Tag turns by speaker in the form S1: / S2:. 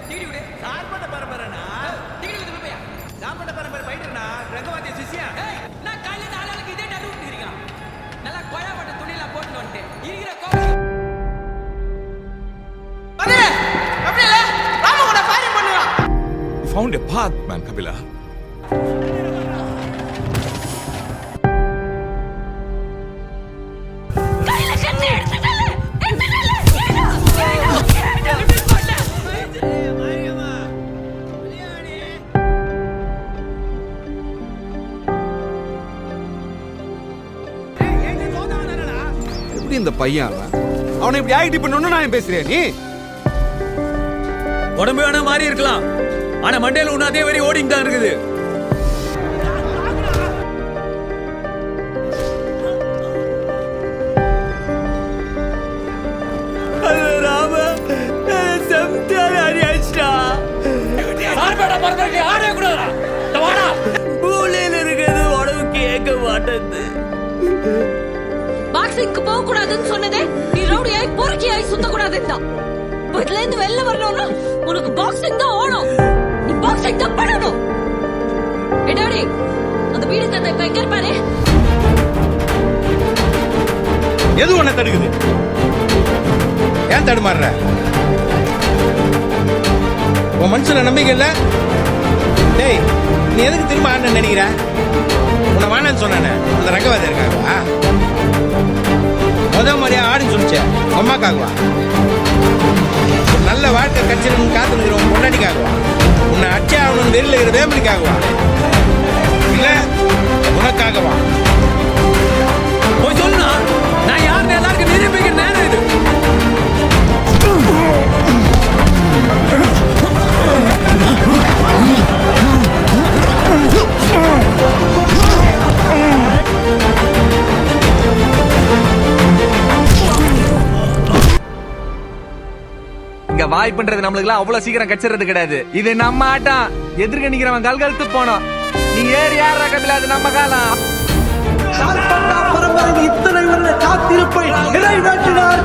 S1: Degree விடு.
S2: Sarpatta பரம்பரைனா
S1: degree விடு போயா.
S2: சார்பட்ட பரம்பரை பைட்டனா ரங்கவாத்திய சிஷ்யா.
S1: ஏய் நான் காலையில ஆளாளுக்கு இதே டரு விட்டுறீங்க. நல்லா கொழாப்பட்ட துணியெல்லாம் போட்டு வந்துட்டு இருக்கிற கோவம்.
S2: அடே அப்படியே ராம கூட ஃபயரிங் பண்ணுவா.
S3: You found a path, man, Kapila.
S4: கையில கத்தி எடுத்துட்டல
S2: மாரியம்மா விளையாடி ஏய் சோதவன் தானடா.
S5: எப்படி இந்த பையன் அவனை இப்படி ஆக்டிவ் பண்ணணும்னு நான் பேசுறேன் நீ
S6: உடம்பு வேணா மாறி இருக்கலாம், ஆனா மண்டையில ஒண்ணு அதே வரி ஓடிங் தான் இருக்குது.
S4: பாக்ஸிங்க்கு போக கூடாதுன்னு சொன்னதே நீ ரவுடியாய் பொறுக்கியாய் சுத்த கூடாதுன்னு. வீட்டுல இருந்து வெளில வரணும்னா உனக்கு பாக்ஸிங் தான் ஓடும். நீ பாக்ஸிங் தான் பண்ணணும். எடாடி அந்த வீடு தந்தை இப்ப எங்க இருப்பாரு?
S5: எது உன்னை தடுக்குது? ஏன் தடுமாறுற? உன் மனசுல நம்பிக்கை இல்ல? டேய் நீ எதுக்கு திரும்ப ஆட நினைக்கிற? உன்னை வேணான்னு சொன்னானே அந்த ரங்கவாதி இருக்காங்கவா? மாதிரியா ஆடுன்னு சொல்லிச்சே அம்மாக்காகுவா? ஒரு நல்ல வாழ்க்கை கட்சின்னு காத்து நிற்கிற உன் பொண்டாட்டிக்காகுவா? உன்னை அச்சே ஆகணும்னு வெளியில் இருக்கிற வேம்பலிக்காகுவா? இல்ல உனக்காகவா?
S6: போய் சொல்லுனா நான் யாருன்னு எல்லாருக்கும் நிரூபிக்கிற நேரம் இது. இங்க வாய்ப்புன்றது நம்மளுக்கு அவ்வளவு சீக்கிரம் கச்சிறது கிடையாது. இது நம்ம ஆட்டம். எதிர்க்க நிக்கிறவன் கல்கழுத்து போனோம். நீ ஏறி யாரா கபில, அது நம்ம காலம்.
S7: பரம்பரை இத்தனை வருட காத்திருப்பை நிறைவேற்றினார்.